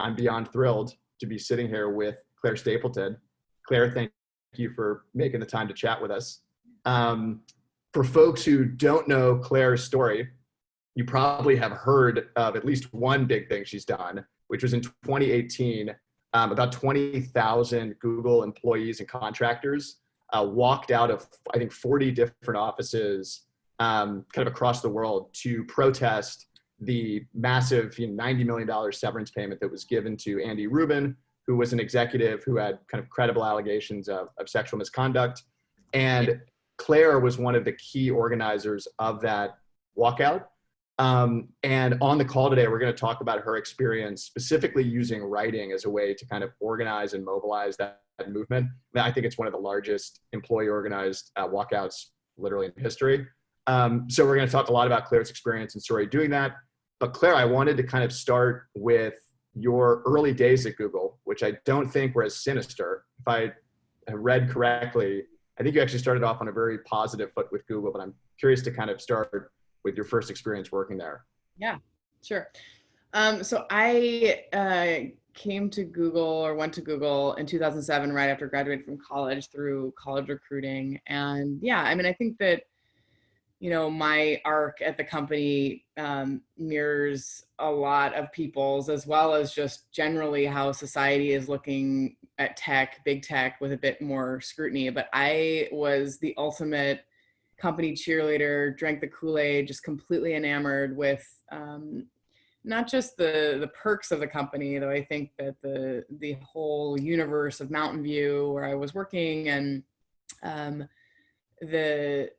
I'm beyond thrilled to be sitting here with Claire Stapleton. Claire, thank you for making the time to chat with us. For folks who don't know Claire's story, you probably have heard of at least one big thing she's done, which was in 2018, about 20,000 Google employees and contractors walked out of, I think, 40 different offices kind of across the world to protest the massive $90 million severance payment that was given to Andy Rubin, who was an executive who had kind of credible allegations of sexual misconduct. And Claire was one of the key organizers of that walkout. And on the call today, we're going to talk about her experience, specifically using writing as a way to kind of organize and mobilize that movement. I think it's one of the largest employee organized walkouts literally in history. So we're going to talk a lot about Claire's experience and story doing that. But Claire, I wanted to kind of start with your early days at Google, which I don't think were as sinister. If I have read correctly, I think you actually started off on a very positive foot with Google, but I'm curious to kind of start with your first experience working there. Yeah, sure. So I came to Google or went to Google in 2007, right after graduating from college through college recruiting. And yeah, I mean, I think that, my arc at the company mirrors a lot of people's, as well as just generally how society is looking at tech, big tech, with a bit more scrutiny. But I was the ultimate company cheerleader, drank the Kool-Aid, just completely enamored with not just the perks of the company, though I think that the whole universe of Mountain View where I was working, and the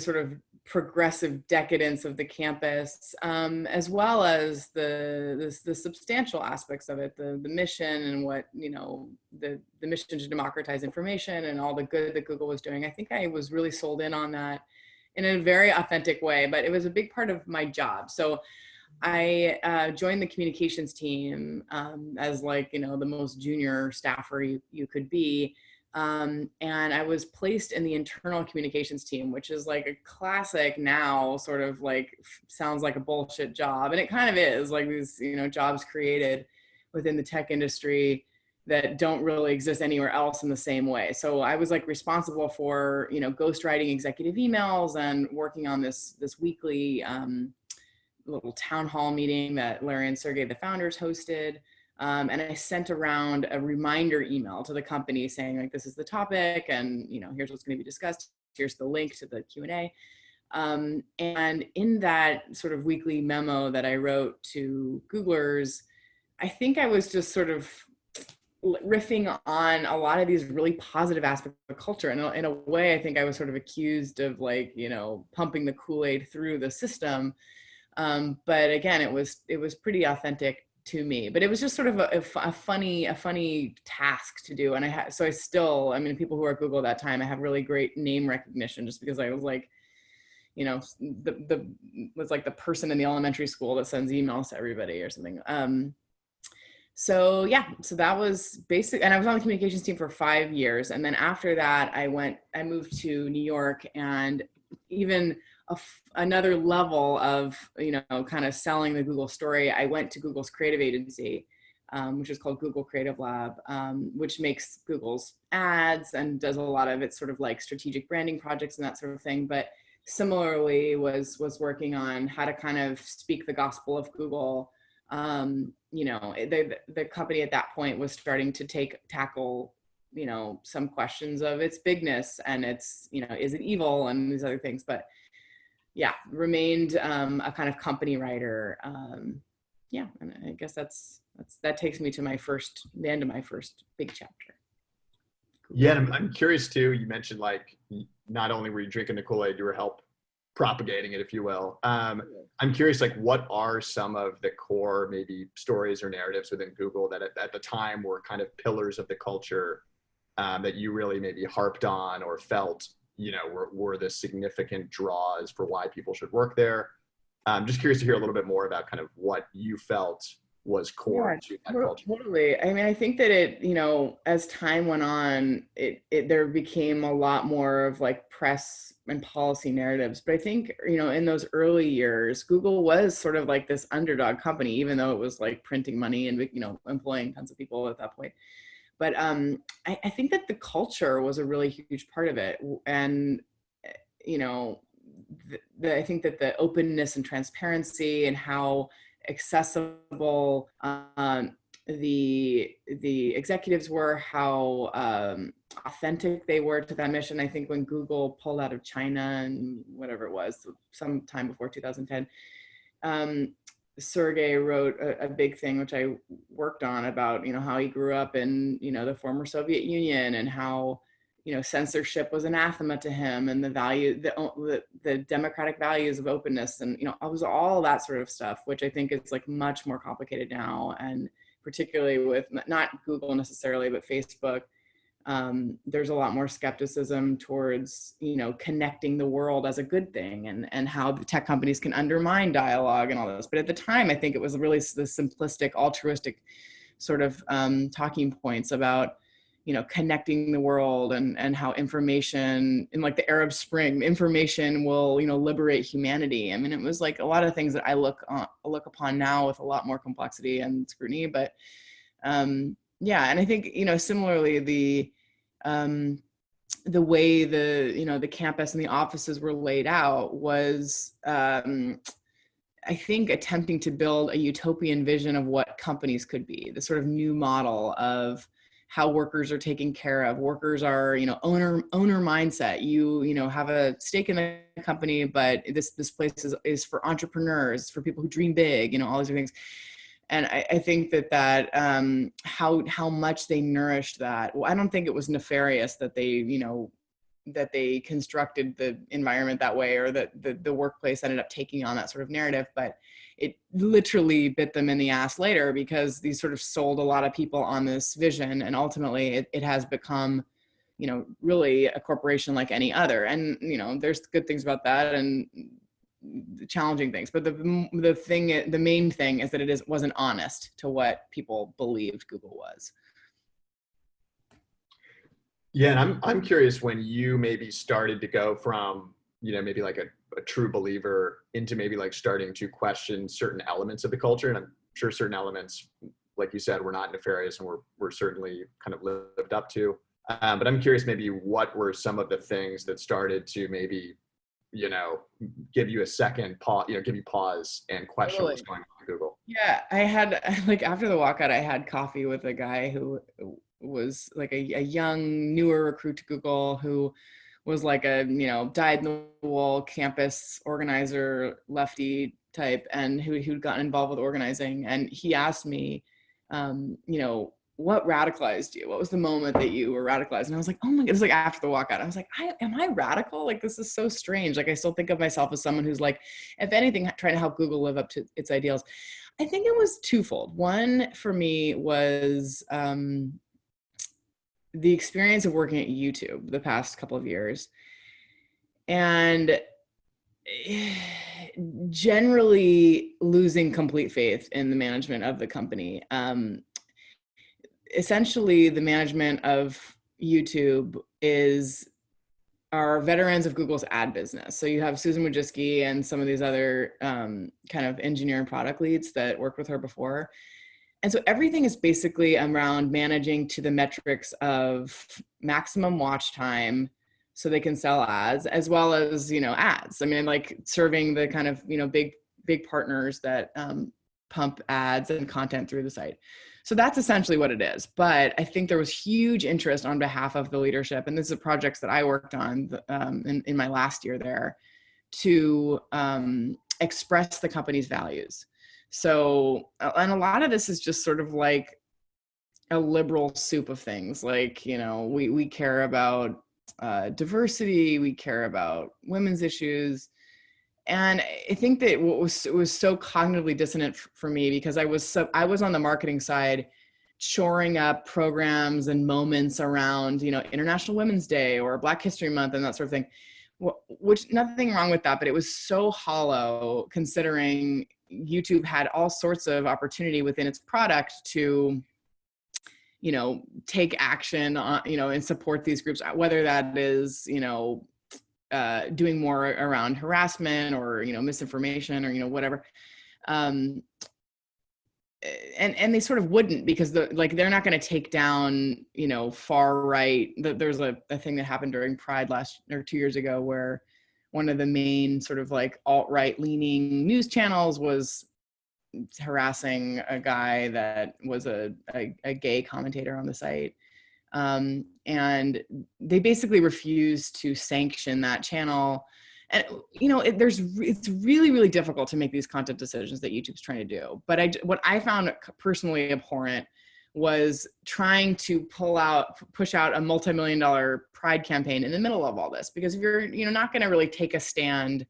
sort of progressive decadence of the campus, as well as the substantial aspects of it, the mission and what, the mission to democratize information and all the good that Google was doing. I think I was really sold in on that in a very authentic way, but it was a big part of my job. So I joined the communications team as the most junior staffer you could be. And I was placed in the internal communications team, which is like a classic now sort of sounds like a bullshit job. And it kind of is, like these, jobs created within the tech industry that don't really exist anywhere else in the same way. So I was responsible for, ghostwriting executive emails and working on this weekly little town hall meeting that Larry and Sergey, the founders, hosted. And I sent around a reminder email to the company saying this is the topic, and here's what's going to be discussed. Here's the link to the Q&A. And in that sort of weekly memo that I wrote to Googlers, I think I was just sort of riffing on a lot of these really positive aspects of culture. And in a way, I think I was sort of accused of pumping the Kool-Aid through the system. But again, it was pretty authentic to me, but it was just sort of a funny task to do. And people who are at Google at that time, I have really great name recognition just because I was was like the person in the elementary school that sends emails to everybody or something. So that was basic. And I was on the communications team for 5 years. And then after that, I moved to New York, and even another level of, kind of selling the Google story. I went to Google's creative agency, which is called Google Creative Lab, which makes Google's ads and does a lot of its sort of strategic branding projects and that sort of thing. But similarly was working on how to kind of speak the gospel of Google. The company at that point was starting to tackle, some questions of its bigness and its, is it evil and these other things. But remained a kind of company writer. And I guess that takes me to the end of my first big chapter. Yeah, and I'm curious too. You mentioned not only were you drinking the Kool-Aid, you were help propagating it, if you will. I'm curious, what are some of the core maybe stories or narratives within Google that at the time were kind of pillars of the culture that you really maybe harped on or felt were the significant draws for why people should work there? I'm just curious to hear a little bit more about kind of what you felt was core Yeah, to that culture. totally. I mean, I think that it, as time went on, there became a lot more of like press and policy narratives. But I think, in those early years, Google was sort of like this underdog company, even though it was like printing money and, employing tons of people at that point. But I think that the culture was a really huge part of it. And, you know, I think that the openness and transparency and how accessible the executives were, how authentic they were to that mission. I think when Google pulled out of China and whatever it was, sometime before 2010, Sergey wrote a big thing, which I worked on, about, how he grew up in, the former Soviet Union, and how, censorship was anathema to him, and the democratic values of openness, and, it was all that sort of stuff, which I think is like much more complicated now. And particularly with not Google necessarily, but Facebook, there's a lot more skepticism towards, connecting the world as a good thing, and how the tech companies can undermine dialogue and all this. But at the time, I think it was really the simplistic, altruistic sort of talking points about, connecting the world, and how information, in like the Arab Spring, information will, liberate humanity. I mean, it was like a lot of things that I look upon now with a lot more complexity and scrutiny. But yeah, and I think, similarly, the way the campus and the offices were laid out was, I think, attempting to build a utopian vision of what companies could be, the sort of new model of how workers are taken care of. Workers are, owner mindset. You have a stake in the company, but this place is for entrepreneurs, for people who dream big, all these things. And I think that how much they nourished that. Well, I don't think it was nefarious that they constructed the environment that way, or that the workplace ended up taking on that sort of narrative. But it literally bit them in the ass later, because these sort of sold a lot of people on this vision, and ultimately it has become, really a corporation like any other. And there's good things about that, and challenging things, but the main thing is that it wasn't honest to what people believed Google was. Yeah, and I'm curious, when you maybe started to go from, maybe like a true believer into maybe like starting to question certain elements of the culture. And I'm sure certain elements, like you said, were not nefarious, and were certainly kind of lived up to. But I'm curious, maybe what were some of the things that started to maybe, give you a second pause, give you pause and question what's going on at Google. Yeah, I had, like, after the walkout, I had coffee with a guy who was like a young, newer recruit to Google, who was like a, dyed-in-the-wool campus organizer, lefty type, and who'd gotten involved with organizing. And he asked me, what radicalized you? What was the moment that you were radicalized? And I was like, oh my God, it was like after the walkout. I was like, am I radical? Like, this is so strange. Like, I still think of myself as someone who's like, if anything, trying to help Google live up to its ideals. I think it was twofold. One for me was the experience of working at YouTube the past couple of years, and generally losing complete faith in the management of the company. Essentially, the management of YouTube are veterans of Google's ad business. So you have Susan Wojcicki and some of these other kind of engineering product leads that worked with her before. And so everything is basically around managing to the metrics of maximum watch time so they can sell ads, as well as, ads. I mean, like serving the kind of, big partners that pump ads and content through the site. So that's essentially what it is. But I think there was huge interest on behalf of the leadership, and this is projects that I worked on in my last year there, to express the company's values. So, and a lot of this is just sort of like a liberal soup of things. Like, we care about diversity, we care about women's issues. And I think that it was so cognitively dissonant for me, because I was on the marketing side, shoring up programs and moments around, International Women's Day or Black History Month and that sort of thing. which nothing wrong with that, but it was so hollow considering YouTube had all sorts of opportunity within its product to, take action on, and support these groups, whether that is, doing more around harassment or, misinformation or, whatever. And they sort of wouldn't, because they're not going to take down, far right. There's a thing that happened during Pride 2 years ago where one of the main sort of like alt-right leaning news channels was harassing a guy that was a gay commentator on the site. And they basically refused to sanction that channel. And, it's really, really difficult to make these content decisions that YouTube's trying to do. But what I found personally abhorrent was trying to push out a multi-million-dollar Pride campaign in the middle of all this, because if you're, not going to really take a stand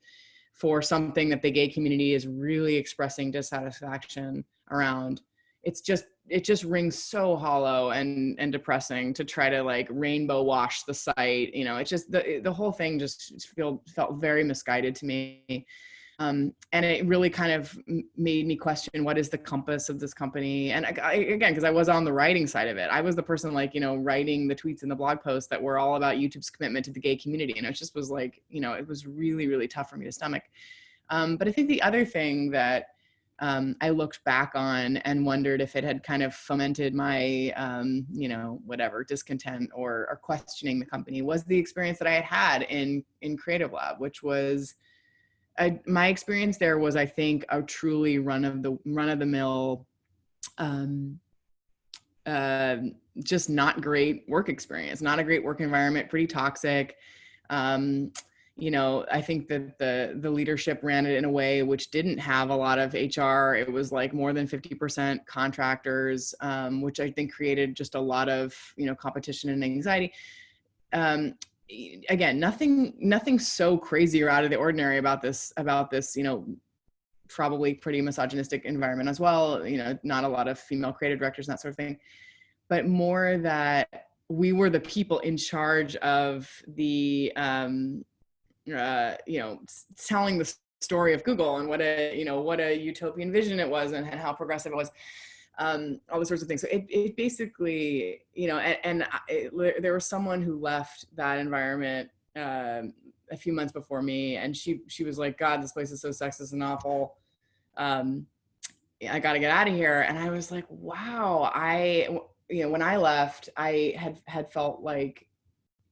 for something that the gay community is really expressing dissatisfaction around, it just rings so hollow and depressing to try to like rainbow wash the site. It's just the whole thing just felt very misguided to me. And it really kind of made me question, what is the compass of this company? And again, because I was on the writing side of it, I was the person writing the tweets and the blog posts that were all about YouTube's commitment to the gay community. And it just was like, it was really, really tough for me to stomach. But I think the other thing that I looked back on and wondered if it had kind of fomented my, discontent or questioning the company was the experience that I had had in Creative Lab, which was, my experience there was, I think, a truly run of the mill, just not great work experience, not a great work environment, pretty toxic. I think that the leadership ran it in a way which didn't have a lot of HR. It was like more than 50% contractors, which I think created just a lot of, competition and anxiety. Again, nothing so crazy or out of the ordinary about this, probably pretty misogynistic environment as well. Not a lot of female creative directors and that sort of thing, but more that we were the people in charge of the, telling the story of Google and what a utopian vision it was and how progressive it was. All those sorts of things. So it basically, there was someone who left that environment a few months before me, and she was like, God, this place is so sexist and awful. I got to get out of here. And I was like, wow. When I left, I had felt like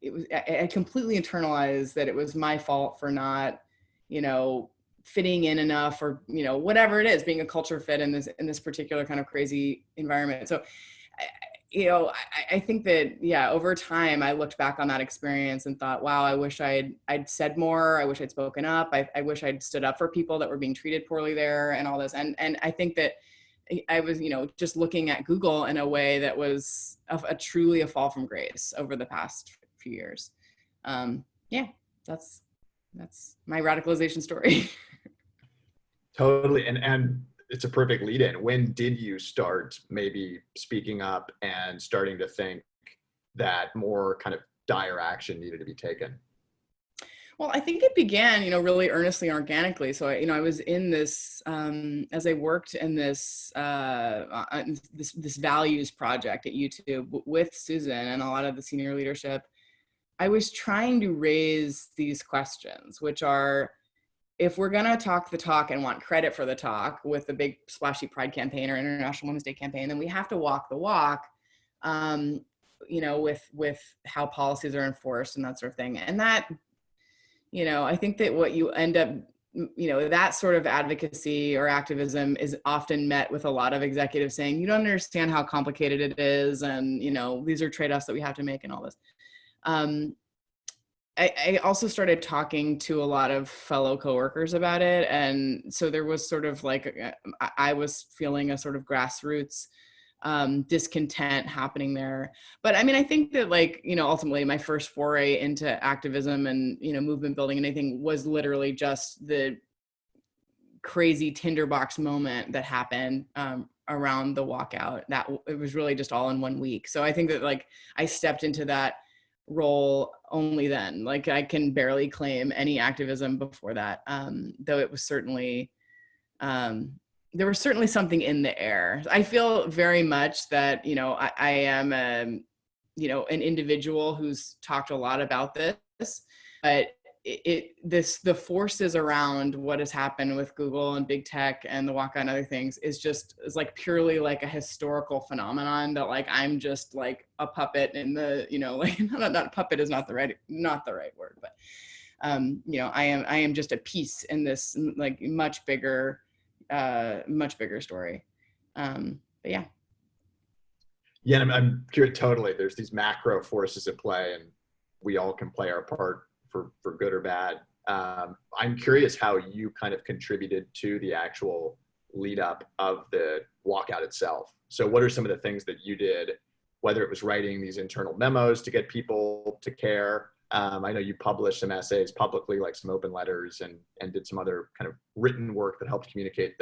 I completely internalized that it was my fault for not, fitting in enough, or whatever it is, being a culture fit in this particular kind of crazy environment. So I think that over time I looked back on that experience and thought, wow, I wish I'd said more. I wish I'd spoken up. I wish I'd stood up for people that were being treated poorly there and all this. And I think that I was just looking at Google in a way that was truly a fall from grace over the past few years. That's my radicalization story. Totally. And it's a perfect lead in. When did you start maybe speaking up and starting to think that more kind of dire action needed to be taken? Well, I think it began, really earnestly and organically. So, I was in this, as I worked in this values project at YouTube with Susan and a lot of the senior leadership, I was trying to raise these questions, which are, if we're going to talk the talk and want credit for the talk with the big splashy Pride campaign or International Women's Day campaign, then we have to walk the walk, with how policies are enforced and that sort of thing. And that, I think that what you end up, that sort of advocacy or activism is often met with a lot of executives saying, you don't understand how complicated it is. And, these are trade-offs that we have to make and all this. I also started talking to a lot of fellow coworkers about it. And so there was sort of like, I was feeling a sort of grassroots discontent happening there. But I mean, I think that ultimately my first foray into activism and, movement building and anything was literally just the crazy tinderbox moment that happened around the walkout. That it was really just all in 1 week. So I think that I stepped into that role only then. Like I can barely claim any activism before that, though it was certainly, there was certainly something in the air. I feel very much that, you know, I am, you know, an individual who's talked a lot about this, but the forces around what has happened with Google and big tech and the walkout and other things is like purely like a historical phenomenon that like I'm just like a puppet in the, you know, like not puppet is not the right word, but you know, I am just a piece in this like much bigger story. But yeah. Yeah, I'm curious. Totally, there's these macro forces at play, and we all can play our part for good or bad. I'm curious how you kind of contributed to the actual lead up of the walkout itself. So what are some of the things that you did, whether it was writing these internal memos to get people to care? I know you published some essays publicly, like some open letters, and did some other kind of written work that helped communicate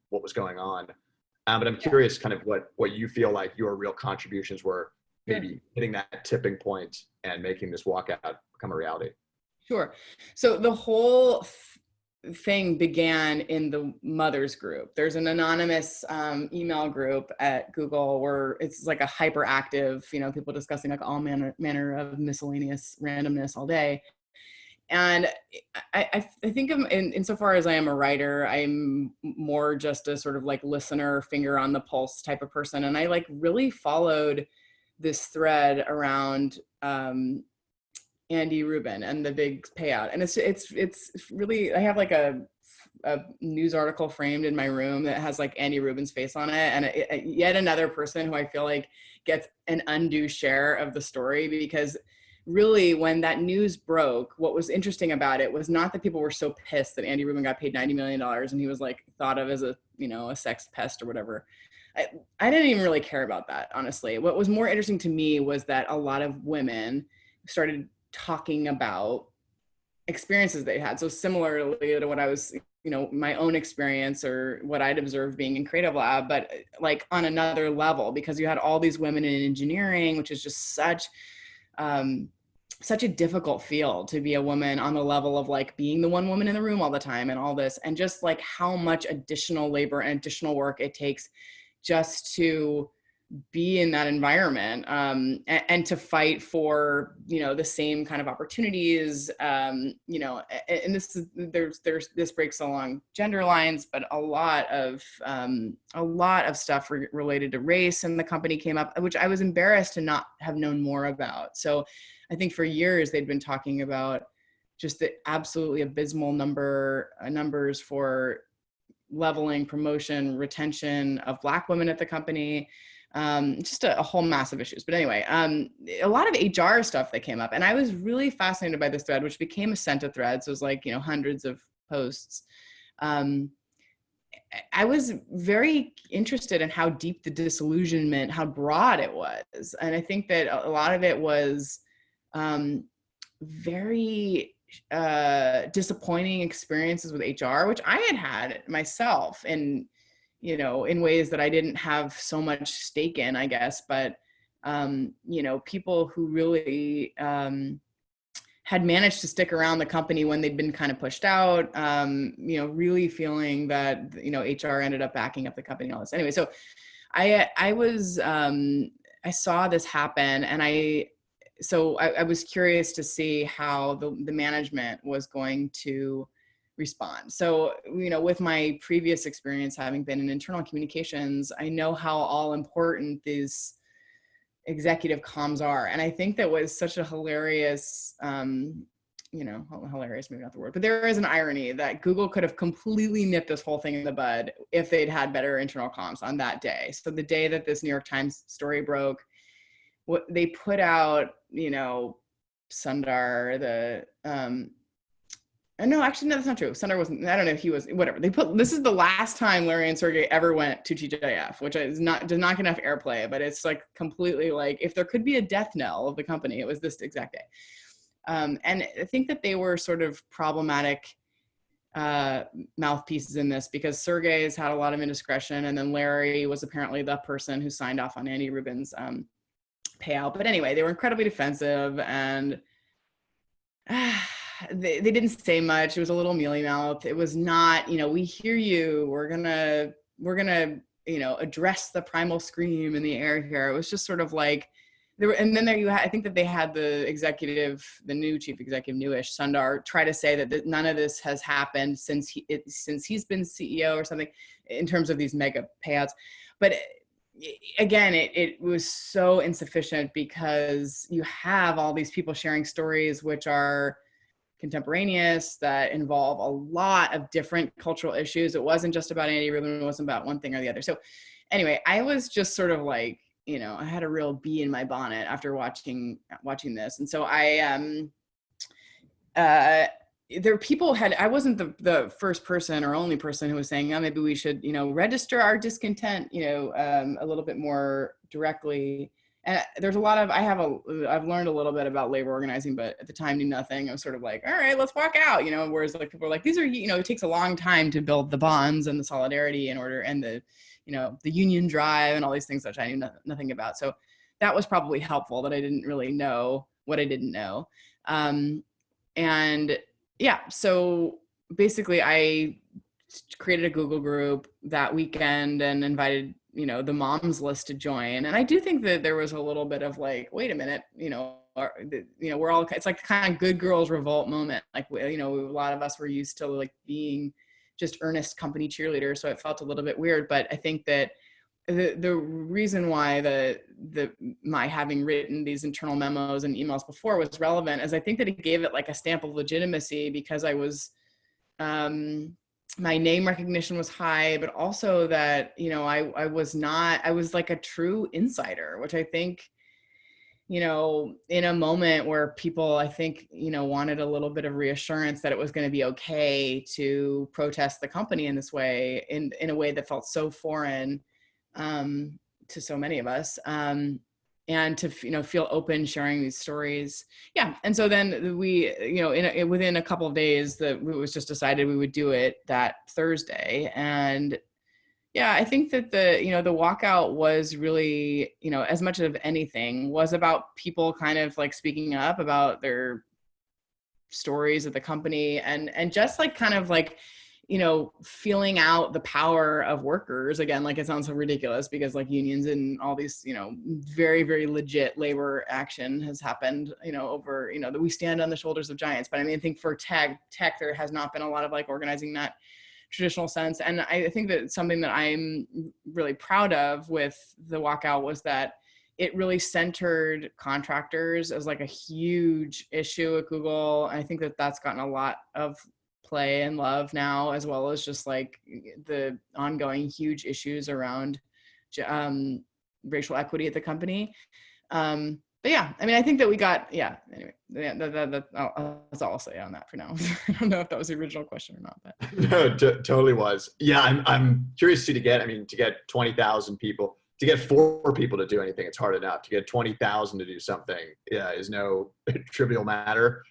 what was going on. But I'm curious kind of what you feel like your real contributions were, maybe hitting that tipping point and making this walkout become a reality. Sure. So the whole thing began in the mothers group. There's an anonymous email group at Google where it's like a hyperactive, you know, people discussing like all manner of miscellaneous randomness all day. And I think insofar as I am a writer, I'm more just a sort of like listener, finger on the pulse type of person. And I like really followed this thread around Andy Rubin and the big payout. And it's really, I have like a news article framed in my room that has like Andy Rubin's face on it. And yet another person who I feel like gets an undue share of the story, because really when that news broke, what was interesting about it was not that people were so pissed that Andy Rubin got paid $90 million and he was like thought of as a, you know, a sex pest or whatever. I didn't even really care about that, honestly. What was more interesting to me was that a lot of women started talking about experiences they had. So similarly to what I was, you know, my own experience or what I'd observed being in Creative Lab, but like on another level, because you had all these women in engineering, which is just such a difficult field to be a woman on the level of like being the one woman in the room all the time and all this, and just like how much additional labor and additional work it takes just to be in that environment, and to fight for, you know, the same kind of opportunities, you know, and this breaks along gender lines, but a lot of stuff related to race in the company came up, which I was embarrassed to not have known more about. So I think for years they'd been talking about just the absolutely abysmal numbers for leveling, promotion, retention of Black women at the company. Just a whole mass of issues. But anyway, a lot of HR stuff that came up. And I was really fascinated by this thread, which became a Senta thread. So it was like, you know, hundreds of posts. I was very interested in how deep the disillusionment, how broad it was. And I think that a lot of it was very disappointing experiences with HR, which I had myself, and you know, in ways that I didn't have so much stake in, I guess, but, you know, people who really had managed to stick around the company when they'd been kind of pushed out, you know, really feeling that, you know, HR ended up backing up the company and all this. Anyway, so I saw this happen, and I was curious to see how the management was going to respond. So, you know, with my previous experience having been in internal communications, I know how all important these executive comms are. And I think that was such a hilarious, you know, hilarious, maybe not the word, but there is an irony that Google could have completely nipped this whole thing in the bud if they'd had better internal comms on that day. So the day that this New York Times story broke, what they put out, you know, Sundar, no, actually, no, that's not true. Sundar wasn't, I don't know if he was, whatever. This is the last time Larry and Sergey ever went to TJF, which does not get enough airplay, but it's like completely like, if there could be a death knell of the company, it was this exact day. And I think that they were sort of problematic mouthpieces in this, because Sergey has had a lot of indiscretion, and then Larry was apparently the person who signed off on Andy Rubin's payout. But anyway, they were incredibly defensive, and they didn't say much. It was a little mealy-mouthed. It was not, we hear you. We're gonna, address the primal scream in the air here. It was just sort of like, and then I think that they had the new chief executive, newish Sundar, try to say that none of this has happened since he's been CEO or something in terms of these mega payouts. But again, it was so insufficient, because you have all these people sharing stories which are contemporaneous, that involve a lot of different cultural issues. It wasn't just about Andy Rubin. It wasn't about one thing or the other. So anyway, I was just sort of like, I had a real bee in my bonnet after watching this. And so I wasn't the first person or only person who was saying, oh, maybe we should, register our discontent, a little bit more directly. And there's a lot of, I've learned a little bit about labor organizing, but at the time knew nothing. I was sort of like, all right, let's walk out, whereas like people are like, these are, it takes a long time to build the bonds and the solidarity in order, and the union drive and all these things, which I knew nothing about. So that was probably helpful, that I didn't really know what I didn't know. And yeah, so basically I created a Google group that weekend and invited, the moms list to join. And I do think that there was a little bit of like, wait a minute, we're all, it's like kind of good girls revolt moment. Like, a lot of us were used to like being just earnest company cheerleaders. So it felt a little bit weird, but I think that the reason why my having written these internal memos and emails before was relevant is I think that it gave it like a stamp of legitimacy, because I was, my name recognition was high, but also that, I was like a true insider, which I think, in a moment where people, I think, wanted a little bit of reassurance that it was going to be okay to protest the company in this way, in a way that felt so foreign to so many of us, and to feel open sharing these stories. Yeah. And so then we, within a couple of days, it was just decided we would do it that Thursday. And yeah, I think that the walkout was really, as much of anything, was about people kind of like speaking up about their stories of the company, and just like kind of like, feeling out the power of workers. Again, like, it sounds so ridiculous, because like unions and all these, very, very legit labor action has happened, over, that we stand on the shoulders of giants. But I mean, I think for tech, there has not been a lot of like organizing that traditional sense. And I think that something that I'm really proud of with the walkout was that it really centered contractors as like a huge issue at Google. And I think that that's gotten a lot of play and love now, as well as just like the ongoing huge issues around racial equity at the company. But yeah, I mean, I think that we got, yeah, anyway, yeah, that's all I'll say on that for now. I don't know if that was the original question or not, but. No, totally was. Yeah, I'm curious to get 20,000 people, to get 4 people to do anything, it's hard enough. To get 20,000 to do something, is no trivial matter.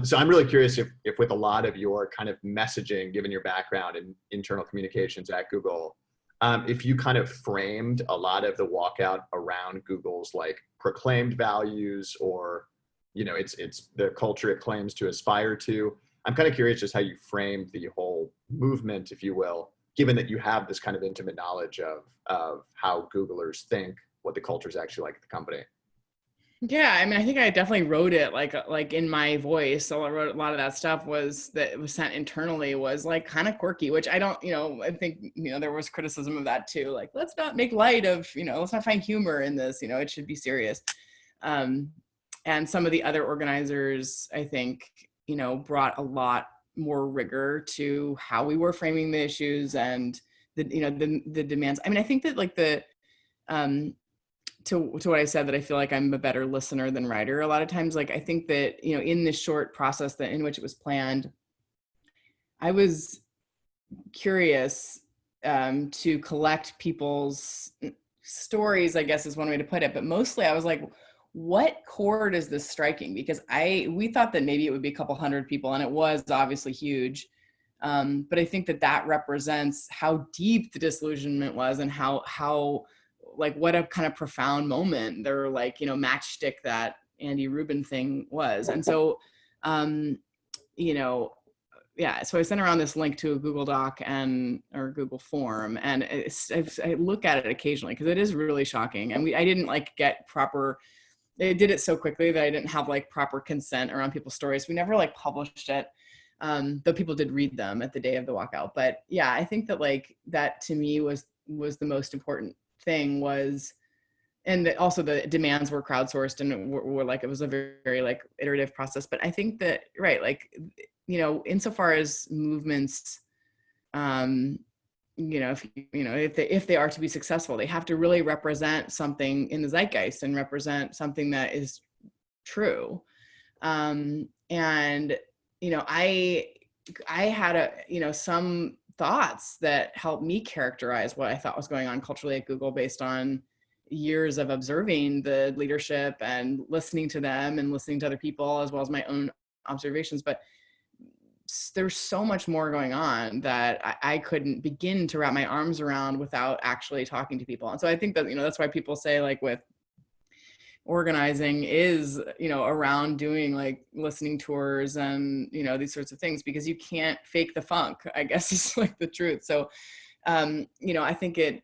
So I'm really curious if with a lot of your kind of messaging, given your background in internal communications at Google, if you kind of framed a lot of the walkout around Google's like proclaimed values, or, it's the culture it claims to aspire to. I'm kind of curious just how you framed the whole movement, if you will, given that you have this kind of intimate knowledge of how Googlers think, what the culture is actually like at the company. Yeah, I mean, I think I definitely wrote it like in my voice. So I wrote a lot of that stuff was sent internally was like kind of quirky, which I don't, I think, there was criticism of that too. Like, let's not make light of, let's not find humor in this, it should be serious. And some of the other organizers, I think, brought a lot more rigor to how we were framing the issues and the demands. I mean, I think that like to what I said, that I feel like I'm a better listener than writer. A lot of times, like, I think that, in this short process in which it was planned, I was curious to collect people's stories, I guess is one way to put it. But mostly I was like, what chord is this striking? Because we thought that maybe it would be a couple hundred people, and it was obviously huge. But I think that represents how deep the disillusionment was, and how like what a kind of profound moment their like, matchstick that Andy Rubin thing was. And so, you know, yeah, so I sent around this link to a Google Doc or Google form, and I look at it occasionally because it is really shocking. And I didn't like get proper, they did it so quickly that I didn't have like proper consent around people's stories. We never like published it, though people did read them at the day of the walkout. But yeah, I think that like that to me was the most important thing was, and also the demands were crowdsourced and were like, it was a very, very like iterative process. But I think that, right, like, insofar as movements, if they are to be successful, they have to really represent something in the zeitgeist and represent something that is true. And, I had some thoughts that helped me characterize what I thought was going on culturally at Google based on years of observing the leadership and listening to them and listening to other people, as well as my own observations. But there's so much more going on that I couldn't begin to wrap my arms around without actually talking to people. And so I think that, that's why people say like with organizing is, around doing like listening tours and, these sorts of things, because you can't fake the funk, I guess is like the truth. So, I think it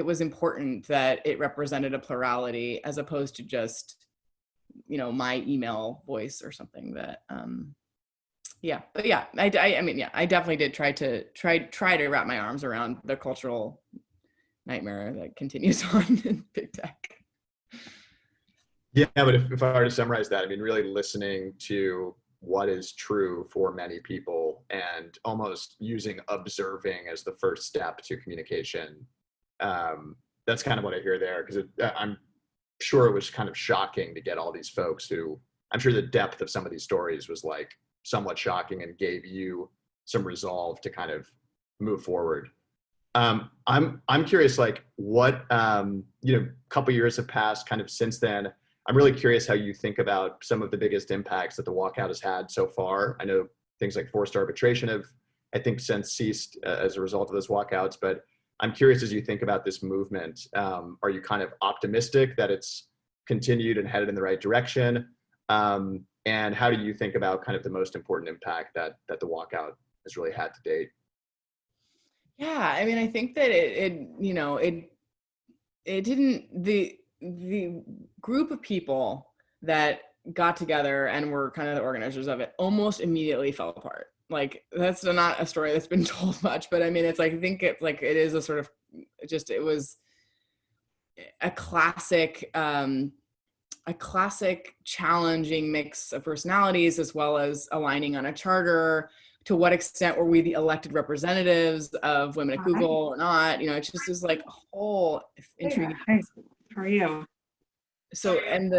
was important that it represented a plurality as opposed to just, my email voice or something that, I definitely did try to wrap my arms around the cultural nightmare that continues on in big tech. Yeah, but if I were to summarize that, I mean, really listening to what is true for many people and almost using observing as the first step to communication. That's kind of what I hear there, because I'm sure it was kind of shocking to get all these folks who, I'm sure the depth of some of these stories was like somewhat shocking and gave you some resolve to kind of move forward. I'm curious, like what, couple years have passed kind of since then. I'm really curious how you think about some of the biggest impacts that the walkout has had so far. I know things like forced arbitration have, I think, since ceased as a result of those walkouts, but I'm curious, as you think about this movement, are you kind of optimistic that it's continued and headed in the right direction? And how do you think about kind of the most important impact that the walkout has really had to date? Yeah, I mean, I think that it didn't, the group of people that got together and were kind of the organizers of it almost immediately fell apart. Like, that's not a story that's been told much, but I mean, it's like, I think it's like, it is a sort of it was a classic challenging mix of personalities, as well as aligning on a charter. To what extent were we the elected representatives of women at Google or not? It just is like a whole intriguing. Hey, how are you? So, and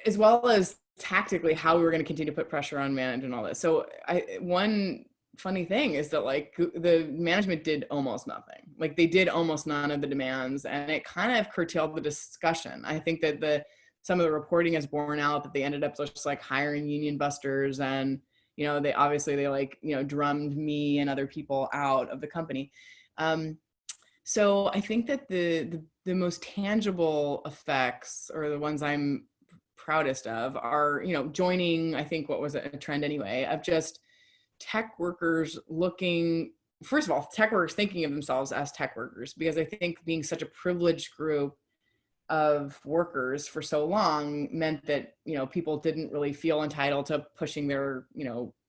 as well as tactically how we were going to continue to put pressure on management and all this. So one funny thing is that like the management did almost nothing. Like they did almost none of the demands, and it kind of curtailed the discussion. I think that some of the reporting has borne out that they ended up just like hiring union busters, and they drummed me and other people out of the company. So I think that the most tangible effects, or the ones I'm proudest of, are, joining, I think what was a trend anyway, of just tech workers first of all, tech workers thinking of themselves as tech workers, because I think being such a privileged group of workers for so long meant that, people didn't really feel entitled to pushing their,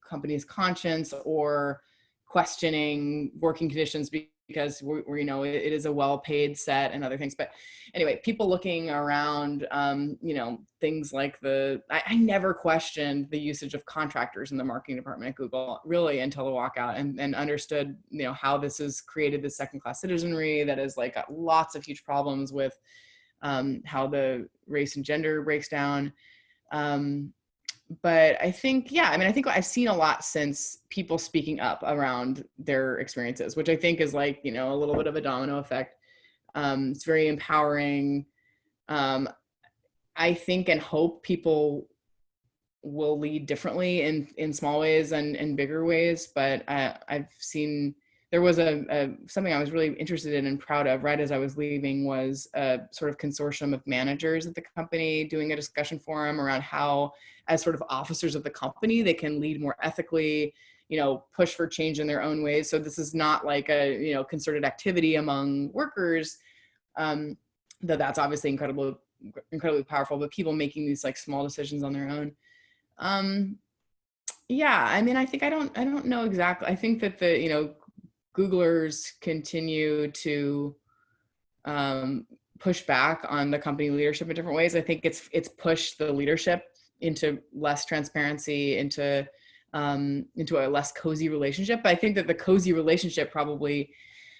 company's conscience or questioning working conditions, because it is a well-paid set and other things. But anyway, people looking around, things like I never questioned the usage of contractors in the marketing department at Google, really, until the walkout, and understood, how this has created this second-class citizenry that has like got lots of huge problems with how the race and gender breaks down. But I think, I think I've seen a lot since people speaking up around their experiences, which I think is like, a little bit of a domino effect. It's very empowering. I think and hope people will lead differently in small ways and in bigger ways. But I've seen, there was something I was really interested in and proud of right as I was leaving, was a sort of consortium of managers at the company doing a discussion forum around how, as sort of officers of the company, they can lead more ethically, push for change in their own ways. So this is not like a, concerted activity among workers, though that's obviously incredibly powerful, but people making these like small decisions on their own. Yeah, I mean, I think I don't know exactly. I think that the, Googlers continue to push back on the company leadership in different ways. I think it's pushed the leadership into less transparency, into a less cozy relationship. But I think that the cozy relationship probably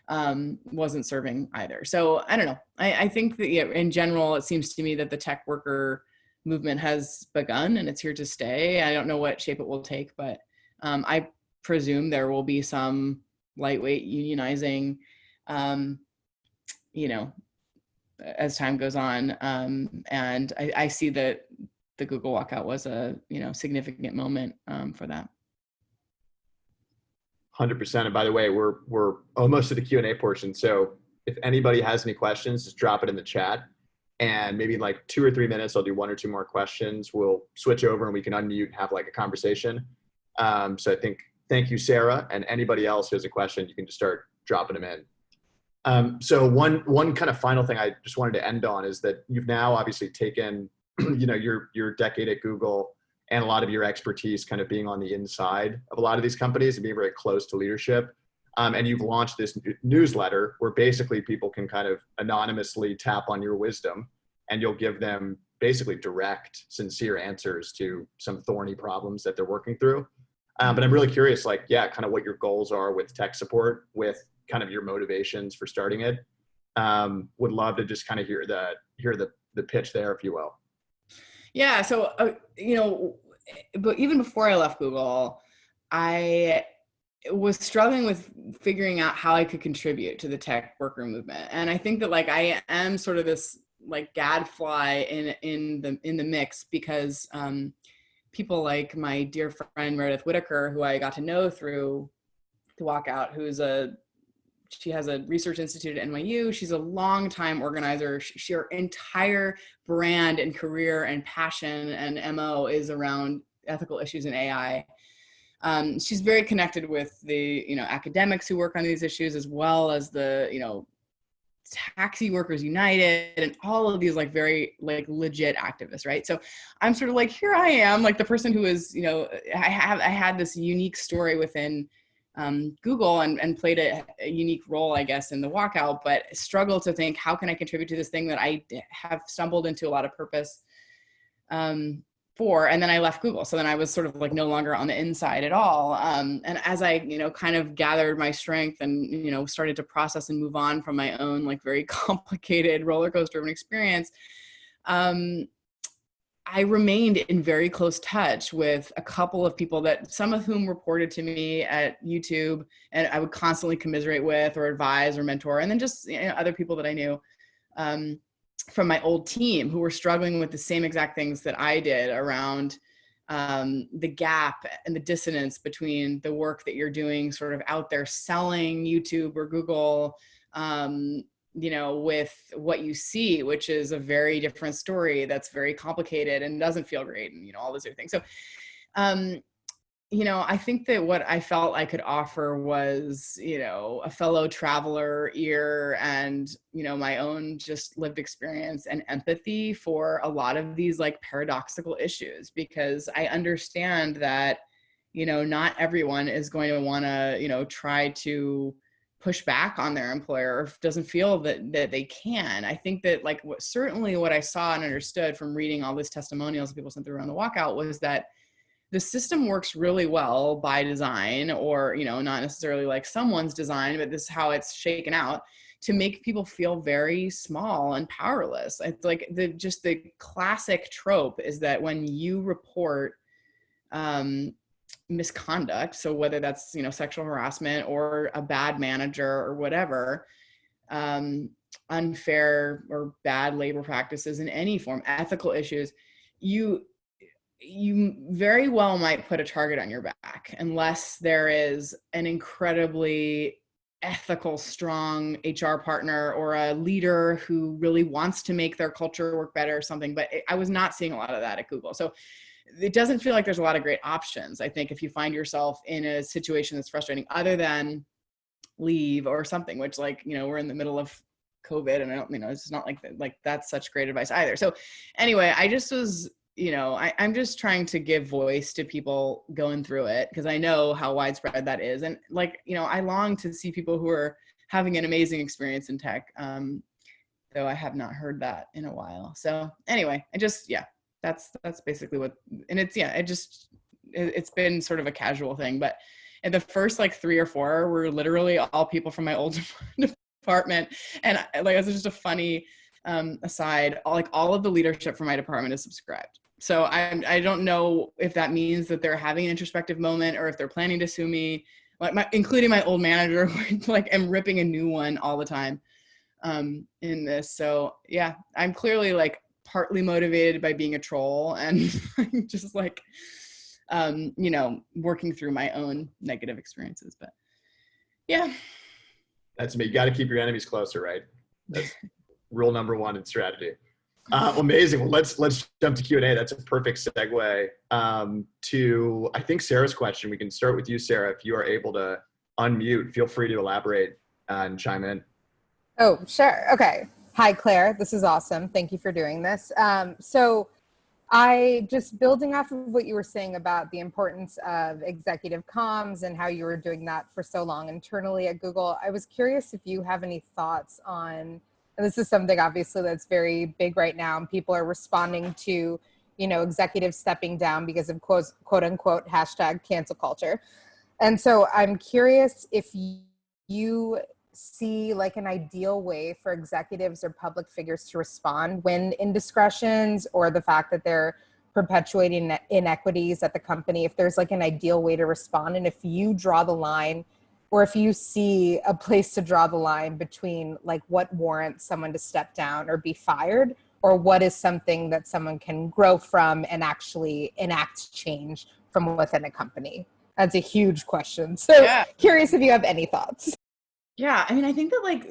wasn't serving either. So I don't know. I think that in general, it seems to me that the tech worker movement has begun and it's here to stay. I don't know what shape it will take, but I presume there will be some lightweight unionizing, as time goes on. And I see that the Google walkout was a, significant moment for that. 100%. And by the way, we're almost to the Q&A portion. So if anybody has any questions, just drop it in the chat. And maybe in like 2 or 3 minutes, I'll do 1 or 2 more questions. We'll switch over and we can unmute and have like a conversation. So I think, thank you, Sarah. And anybody else who has a question, you can just start dropping them in. So one kind of final thing I just wanted to end on is that you've now obviously taken, your decade at Google and a lot of your expertise kind of being on the inside of a lot of these companies and being very close to leadership. And you've launched this newsletter where basically people can kind of anonymously tap on your wisdom and you'll give them basically direct, sincere answers to some thorny problems that they're working through. But I'm really curious, kind of what your goals are with tech support, with kind of your motivations for starting it. Would love to just kind of hear the pitch there, if you will. Yeah. So, but even before I left Google, I was struggling with figuring out how I could contribute to the tech worker movement. And I think that I am sort of this gadfly in the mix because people like my dear friend Meredith Whitaker, who I got to know through the walkout, she has a research institute at NYU. She's a longtime organizer. Her entire brand and career and passion and MO is around ethical issues in AI. She's very connected with the academics who work on these issues, as well as the Taxi Workers United and all of these very legit activists, right? So I'm sort of here I am, the person who is I had this unique story within Google and played a unique role, I guess, in the walkout, but struggle to think, how can I contribute to this thing that I have stumbled into a lot of purpose for? And then I left Google. So then I was sort of no longer on the inside at all. And as I, kind of gathered my strength and, started to process and move on from my own, very complicated roller coaster of an experience, I remained in very close touch with a couple of people that some of whom reported to me at YouTube and I would constantly commiserate with or advise or mentor. And then just other people that I knew from my old team who were struggling with the same exact things that I did around the gap and the dissonance between the work that you're doing sort of out there selling YouTube or Google, with what you see, which is a very different story that's very complicated and doesn't feel great and, all those other things. So, I think that what I felt I could offer was, a fellow traveler ear and, my own just lived experience and empathy for a lot of these paradoxical issues, because I understand that, not everyone is going to want to, try to push back on their employer or doesn't feel that they can. I think that certainly what I saw and understood from reading all these testimonials that people sent through around the walkout was that the system works really well by design, or, not necessarily someone's design, but this is how it's shaken out to make people feel very small and powerless. It's the classic trope is that when you report misconduct, so whether that's sexual harassment or a bad manager or whatever, unfair or bad labor practices in any form, ethical issues, you very well might put a target on your back unless there is an incredibly ethical, strong HR partner or a leader who really wants to make their culture work better or something. But I was not seeing a lot of that at Google. So it doesn't feel like there's a lot of great options. I think if you find yourself in a situation that's frustrating, other than leave or something, which, like, you know, we're in the middle of COVID, and I don't, you know, it's not like that's such great advice either. So anyway, I just was, you know, I'm just trying to give voice to people going through it, because I know how widespread that is. And, like, you know, I long to see people who are having an amazing experience in tech, though I have not heard that in a while. So anyway, I just, yeah, that's basically what, and it's, yeah, it's been sort of a casual thing, but in the first like 3 or 4 were literally all people from my old department. And like, it's just a funny aside, all of the leadership for my department is subscribed. So I don't know if that means that they're having an introspective moment or if they're planning to sue me, like including my old manager, who like am ripping a new one all the time in this. So yeah, I'm clearly like partly motivated by being a troll and just like, you know, working through my own negative experiences. But yeah. That's me. You got to keep your enemies closer, right? That's rule number 1 in strategy. Amazing. Well, let's jump to Q&A. That's a perfect segue to, I think, Sarah's question. We can start with you, Sarah. If you are able to unmute, feel free to elaborate and chime in. Oh, sure. Okay. Hi, Claire. This is awesome. Thank you for doing this. So I just building off of what you were saying about the importance of executive comms and how you were doing that for so long internally at Google. I was curious if you have any thoughts on, and this is something obviously that's very big right now, and people are responding to, you know, executives stepping down because of quote unquote hashtag cancel culture. And so I'm curious if you see like an ideal way for executives or public figures to respond when indiscretions or the fact that they're perpetuating inequities at the company, if there's like an ideal way to respond, and if you draw the line, or if you see a place to draw the line between like what warrants someone to step down or be fired, or what is something that someone can grow from and actually enact change from within a company. That's a huge question. So yeah. Curious if you have any thoughts. Yeah, I mean, I think that like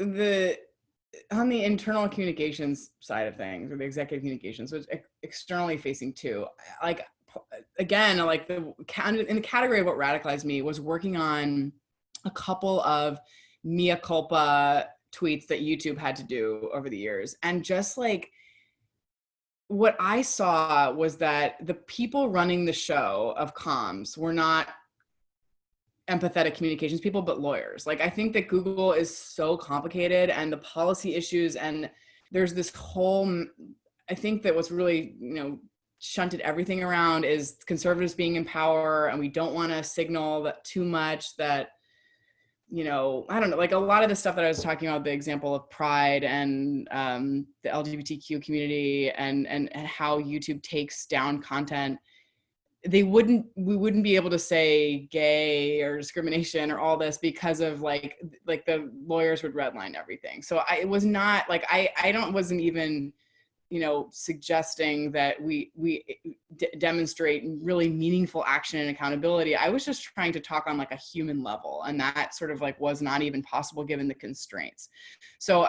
on the internal communications side of things, or the executive communications, so it's externally facing too. Like, again, like in the category of what radicalized me was working on a couple of mea culpa tweets that YouTube had to do over the years. And just like, what I saw was that the people running the show of comms were not empathetic communications people, but lawyers. Like, I think that Google is so complicated, and the policy issues, and there's this whole, I think that what's really, you know, shunted everything around is conservatives being in power, and we don't want to signal that too much that, you know, I don't know, like a lot of the stuff that I was talking about, the example of Pride and the LGBTQ community and how YouTube takes down content. We wouldn't be able to say gay or discrimination or all this because of like the lawyers would redline everything. So it was not like, I wasn't even, you know, suggesting that we demonstrate really meaningful action and accountability. I was just trying to talk on like a human level, and that sort of like was not even possible given the constraints. So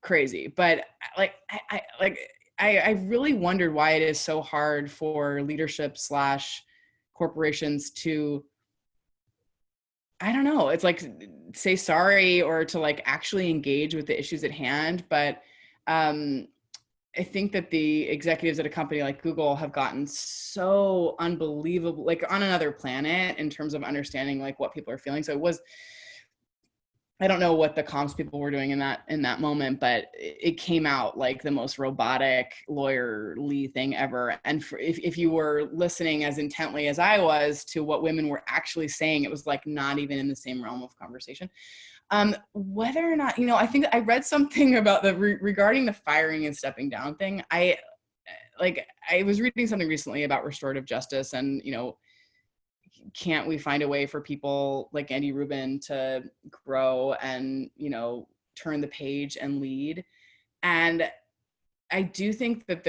crazy, but like I really wondered why it is so hard for leadership / corporations to, I don't know, it's like say sorry or to like actually engage with the issues at hand. But I think that the executives at a company like Google have gotten so unbelievable, like on another planet in terms of understanding like what people are feeling. So it was, I don't know what the comms people were doing in that moment, but it came out like the most robotic, lawyerly thing ever. And if you were listening as intently as I was to what women were actually saying, it was like not even in the same realm of conversation. Whether or not, you know, I think I read something about regarding the firing and stepping down thing. I was reading something recently about restorative justice, and, you know, can't we find a way for people like Andy Rubin to grow and, you know, turn the page and lead? And I do think that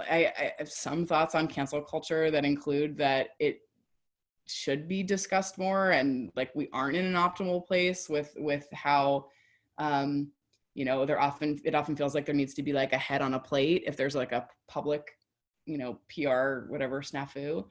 I have some thoughts on cancel culture that include that it should be discussed more, and like we aren't in an optimal place with how you know, it often feels like there needs to be like a head on a plate if there's like a public, you know, PR whatever snafu.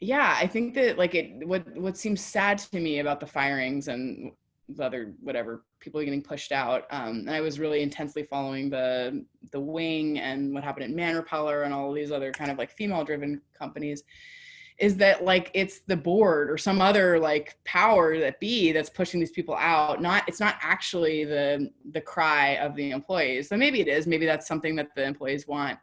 Yeah, I think that like what seems sad to me about the firings and the other whatever people getting pushed out, and I was really intensely following the Wing and what happened at Man Repeller and all of these other kind of like female driven companies, is that like it's the board or some other like power that's pushing these people out. It's not actually the cry of the employees. So maybe it is, maybe that's something that the employees want.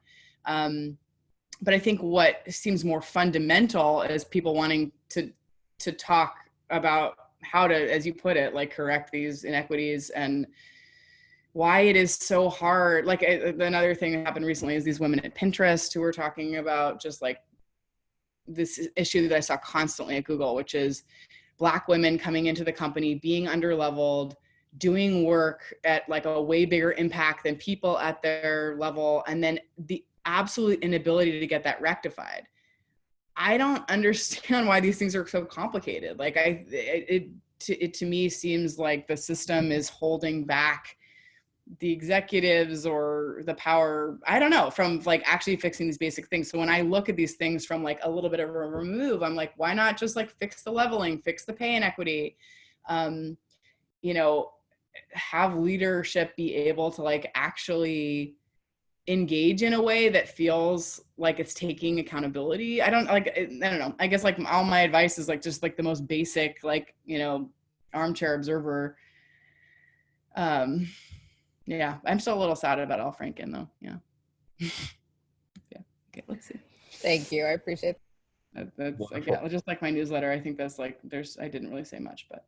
But I think what seems more fundamental is people wanting to talk about how to, as you put it, like correct these inequities and why it is so hard. Like another thing that happened recently is these women at Pinterest who were talking about just like this issue that I saw constantly at Google, which is Black women coming into the company, being underleveled, doing work at like a way bigger impact than people at their level, and then the absolute inability to get that rectified. I don't understand why these things are so complicated. Like it to me seems like the system is holding back the executives or the power, I don't know, from like actually fixing these basic things. So when I look at these things from like a little bit of a remove, I'm like, why not just like fix the leveling, fix the pay inequity, you know, have leadership be able to like actually engage in a way that feels like it's taking accountability. I don't know. I guess like all my advice is like just like the most basic, like, you know, armchair observer. Yeah, I'm still a little sad about Al Franken though. Yeah. Yeah. Okay, let's see. Thank you. I appreciate that. That's like, yeah, just like my newsletter. I think that's like I didn't really say much, but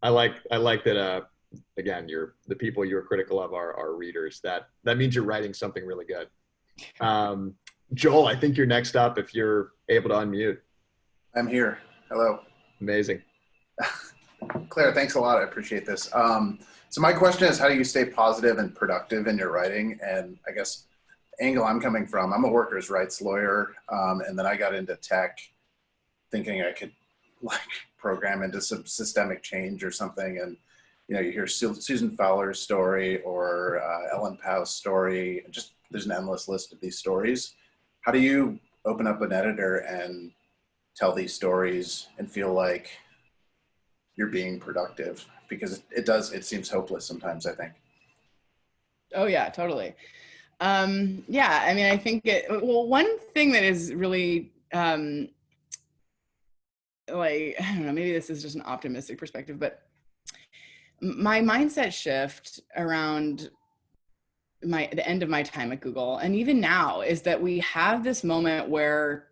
I like that again, the people you're critical of are readers. That means you're writing something really good. Joel, I think you're next up if you're able to unmute. I'm here. Hello. Amazing. Claire, thanks a lot. I appreciate this. So my question is, how do you stay positive and productive in your writing? And I guess angle I'm coming from, I'm a workers' rights lawyer. And then I got into tech thinking I could like program into some systemic change or something. And, you know, you hear Susan Fowler's story or Ellen Powell's story. Just there's an endless list of these stories. How do you open up an editor and tell these stories and feel like you're being productive? Because it seems hopeless sometimes, I think. Oh yeah, totally. Yeah, I mean, I think one thing that is really, like, I don't know, maybe this is just an optimistic perspective, but my mindset shift around the end of my time at Google, and even now, is that we have this moment where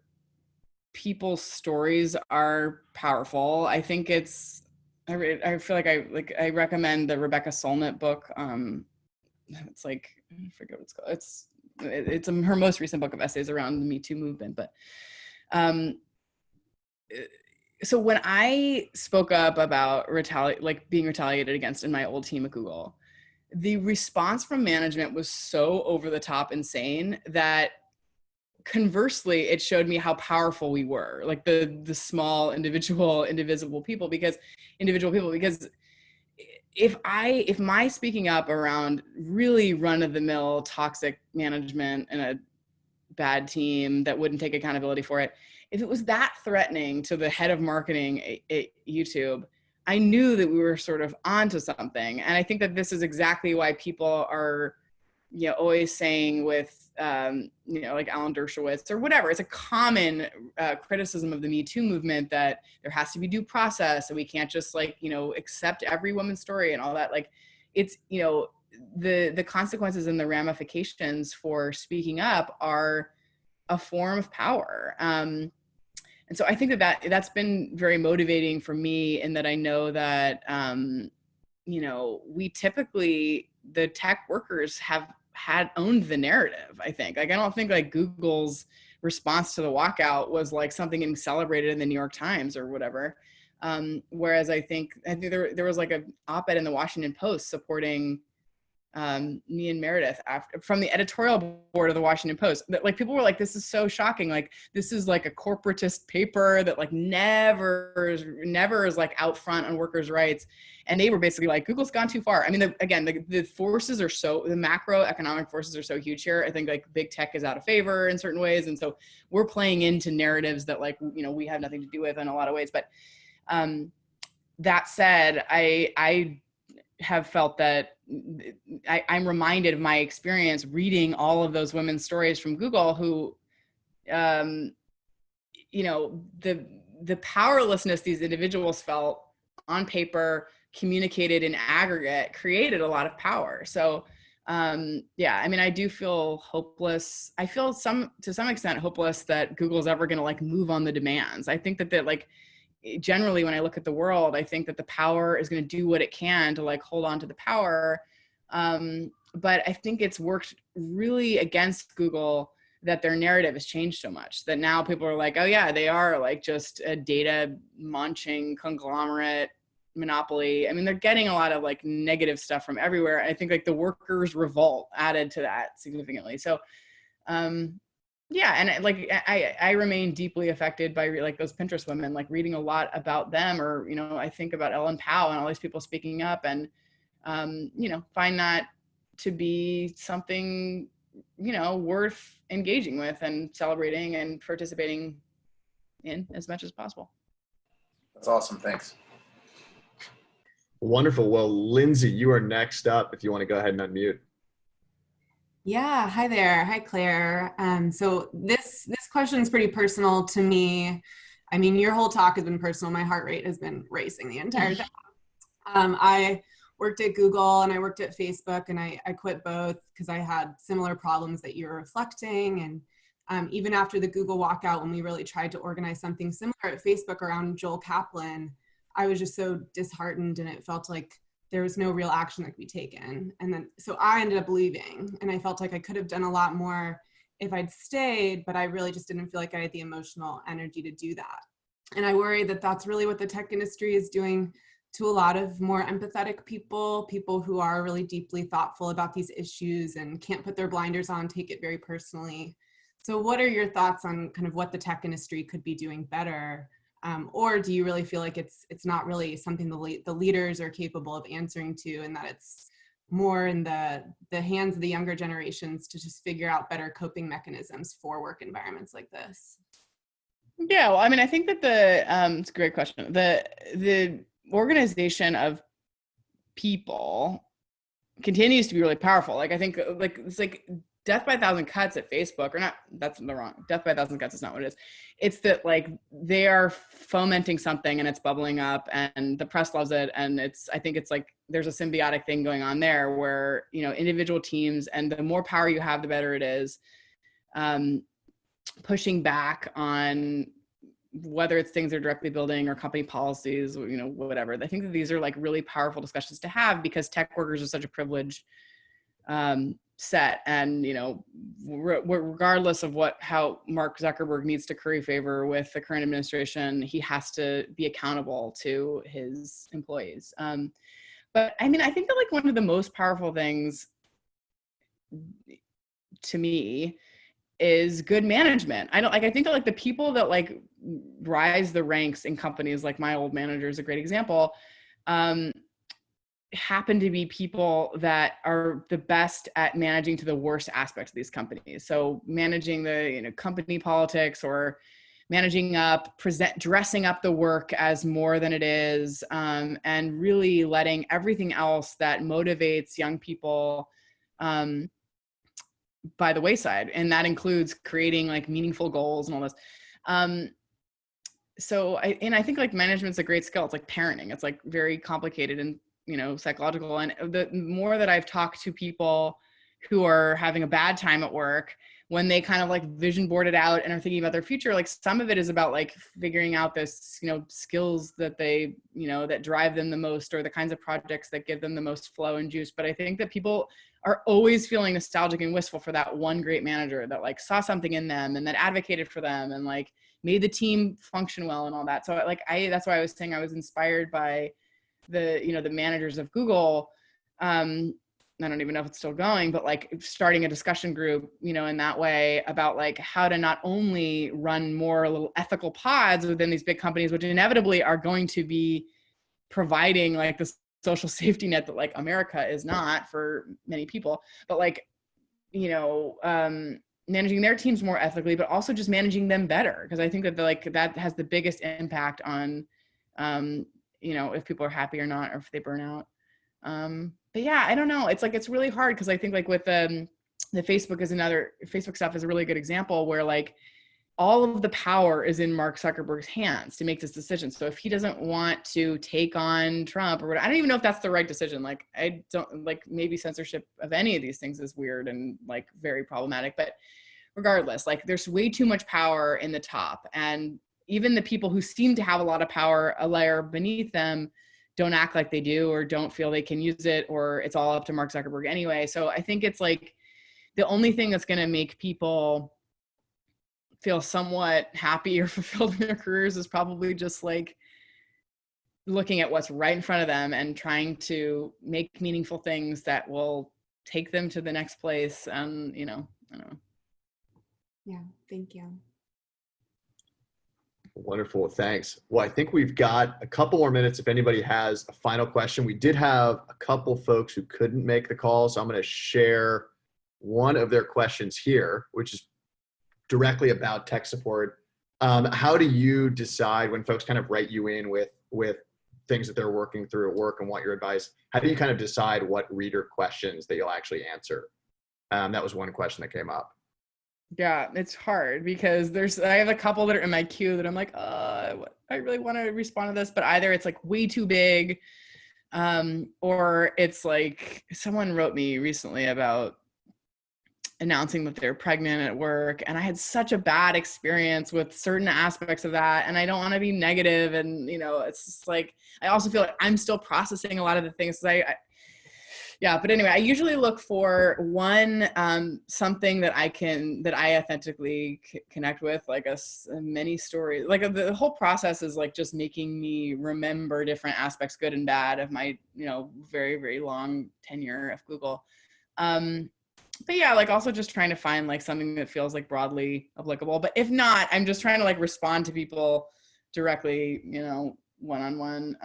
people's stories are powerful. I think I feel like I recommend the Rebecca Solnit book. It's like, I forget what it's called. It's her most recent book of essays around the Me Too movement. But so when I spoke up about being retaliated against in my old team at Google, the response from management was so over the top insane that conversely, it showed me how powerful we were, like the small indivisible people, because if my speaking up around really run-of-the-mill toxic management and a bad team that wouldn't take accountability for it, if it was that threatening to the head of marketing at YouTube, I knew that we were sort of onto something. And I think that this is exactly why people are, you know, always saying with, you know, like Alan Dershowitz or whatever, it's a common criticism of the Me Too movement that there has to be due process and we can't just like, you know, accept every woman's story and all that. Like it's, you know, the consequences and the ramifications for speaking up are a form of power. And so I think that's been very motivating for me, in that I know that, you know, we typically, the tech workers had owned the narrative, I think. Like, I don't think like Google's response to the walkout was like something getting celebrated in the New York Times or whatever. Whereas I think there was like an op-ed in the Washington Post supporting me and Meredith from the editorial board of the Washington Post, that like people were like, this is so shocking. Like, this is like a corporatist paper that like never is like out front on workers' rights. And they were basically like, Google's gone too far. I mean, again, the forces are the macroeconomic forces are so huge here. I think like big tech is out of favor in certain ways. And so we're playing into narratives that like, we have nothing to do with in a lot of ways. But that said, I have felt that I'm reminded of my experience reading all of those women's stories from Google who, the powerlessness these individuals felt on paper, communicated in aggregate, created a lot of power. So, yeah, I mean, I do feel hopeless. I feel to some extent hopeless that Google's ever going to like move on the demands. I think that like, generally when I look at the world, I think that the power is going to do what it can to like hold on to the power. But I think it's worked really against Google that their narrative has changed so much that now people are like, oh yeah, they are like just a data munching conglomerate monopoly. I mean, they're getting a lot of like negative stuff from everywhere. I think like the workers' revolt added to that significantly. So, yeah, and like I remain deeply affected by like those Pinterest women, like reading a lot about them, or I think about Ellen Powell and all these people speaking up, and find that to be something worth engaging with and celebrating and participating in as much as possible. That's awesome. Thanks. Wonderful. Well, Lindsay, you are next up if you want to go ahead and unmute. Yeah, hi there. Hi, Claire. So this question is pretty personal to me. I mean, your whole talk has been personal. My heart rate has been racing the entire time. I worked at Google and I worked at Facebook, and I quit both because I had similar problems that you were reflecting. And even after the Google walkout, when we really tried to organize something similar at Facebook around Joel Kaplan, I was just so disheartened, and it felt like there was no real action that could be taken. And then, so I ended up leaving, and I felt like I could have done a lot more if I'd stayed, but I really just didn't feel like I had the emotional energy to do that. And I worry that that's really what the tech industry is doing to a lot of more empathetic people who are really deeply thoughtful about these issues and can't put their blinders on, take it very personally. So what are your thoughts on kind of what the tech industry could be doing better? Or do you really feel like it's not really something the leaders are capable of answering to, and that it's more in the hands of the younger generations to just figure out better coping mechanisms for work environments like this? Yeah, well, I mean, I think that it's a great question. The organization of people continues to be really powerful. Like, I think like it's like death by a thousand cuts at Facebook, or not, that's the wrong, death by a thousand cuts is not what it is. It's that like they are fomenting something and it's bubbling up and the press loves it. And I think it's like, there's a symbiotic thing going on there where, individual teams, and the more power you have, the better it is. Pushing back on whether it's things they're directly building or company policies, or, whatever. I think that these are like really powerful discussions to have because tech workers are such a privileged set, and regardless of how Mark Zuckerberg needs to curry favor with the current administration, he has to be accountable to his employees. But I mean, I think that like one of the most powerful things to me is good management. I think that like the people that like rise the ranks in companies, like my old manager is a great example, happen to be people that are the best at managing to the worst aspects of these companies. So managing the company politics, or managing up, dressing up the work as more than it is, and really letting everything else that motivates young people by the wayside. And that includes creating like meaningful goals and all this. So I think like management's a great skill. It's like parenting. It's like very complicated and psychological. And the more that I've talked to people who are having a bad time at work, when they kind of like vision board it out and are thinking about their future, like some of it is about like figuring out this, skills that they, that drive them the most, or the kinds of projects that give them the most flow and juice. But I think that people are always feeling nostalgic and wistful for that one great manager that like saw something in them and that advocated for them and like made the team function well and all that. So like that's why I was saying I was inspired by the managers of Google, I don't even know if it's still going, but like starting a discussion group, you know, in that way about like how to not only run more little ethical pods within these big companies, which inevitably are going to be providing like the social safety net that like America is not for many people, but like, you know, managing their teams more ethically, but also just managing them better. Because I think that that has the biggest impact on, you know, if people are happy or not, or if they burn out. But yeah, I don't know. It's like, it's really hard. Cause I think like with the Facebook stuff is a really good example where like all of the power is in Mark Zuckerberg's hands to make this decision. So if he doesn't want to take on Trump or whatever, I don't even know if that's the right decision. Like, I don't like, maybe censorship of any of these things is weird and like very problematic, but regardless, like there's way too much power in the top, and even the people who seem to have a lot of power, a layer beneath them, don't act like they do, or don't feel they can use it, or it's all up to Mark Zuckerberg anyway. So I think it's like the only thing that's going to make people feel somewhat happy or fulfilled in their careers is probably just like looking at what's right in front of them and trying to make meaningful things that will take them to the next place. And, you know, I don't know. Yeah, thank you. Wonderful, thanks. Well, I think we've got a couple more minutes if anybody has a final question. We did have a couple folks who couldn't make the call, so I'm going to share one of their questions here, which is directly about tech support. How do you decide when folks kind of write you in with things that they're working through at work and want your advice? How do you kind of decide what reader questions that you'll actually answer? That was one question that came up. Yeah, it's hard because I have a couple that are in my queue that I'm like, I really want to respond to this, but either it's like way too big, or it's like someone wrote me recently about announcing that they're pregnant at work, and I had such a bad experience with certain aspects of that, and I don't want to be negative, and you know, it's just like I also feel like I'm still processing a lot of the things yeah, but anyway, I usually look for one, something that I authentically connect with, like a mini story. Like the whole process is like just making me remember different aspects, good and bad, of my, you know, very, very long tenure of Google. But yeah, like also just trying to find like something that feels like broadly applicable. But if not, I'm just trying to like respond to people directly, you know, one-on-one.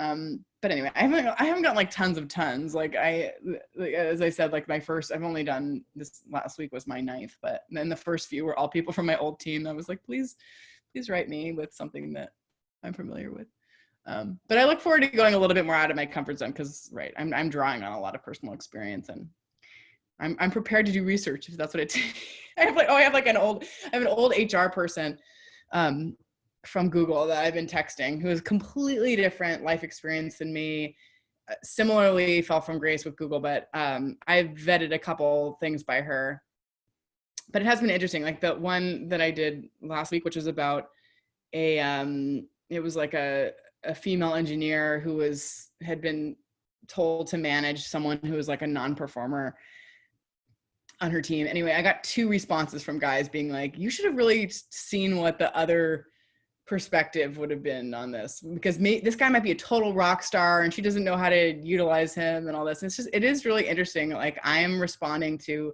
But anyway, I haven't gotten like tons. Like as I said, like I've only done this, last week was my 9th, but then the first few were all people from my old team. I was like, please write me with something that I'm familiar with. But I look forward to going a little bit more out of my comfort zone because, right, I'm drawing on a lot of personal experience, and I'm prepared to do research if that's what it takes. I have an old HR person from Google that I've been texting, who has completely different life experience than me. Similarly fell from grace with Google, but I've vetted a couple things by her. But it has been interesting. Like the one that I did last week, which was about it was like a female engineer who had been told to manage someone who was like a non-performer on her team. Anyway, I got 2 responses from guys being like, you should have really seen what the other perspective would have been on this, because this guy might be a total rock star and she doesn't know how to utilize him and all this. And it is really interesting. Like I am responding to,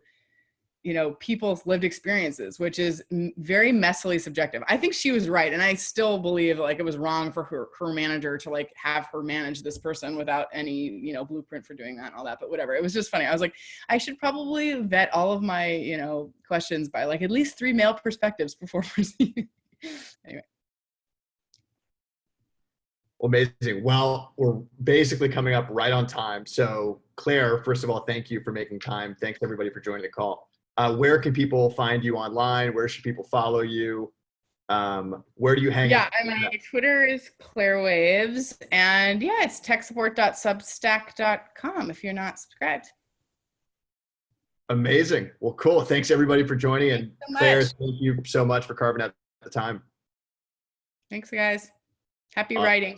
you know, people's lived experiences, which is very messily subjective. I think she was right. And I still believe like it was wrong for her manager to like have her manage this person without any, you know, blueprint for doing that and all that, but whatever. It was just funny. I was like, I should probably vet all of my, you know, questions by like at least 3 male perspectives before proceeding. Anyway. Amazing. Well, we're basically coming up right on time. So Claire, first of all, thank you for making time. Thanks everybody for joining the call. Where can people find you online? Where should people follow you? Where do you hang out? Yeah, my Twitter is Claire Waves, and yeah, it's techsupport.substack.com if you're not subscribed. Amazing. Well, cool. Thanks everybody for joining. And so Claire, thank you so much for carving out the time. Thanks, guys. Happy writing.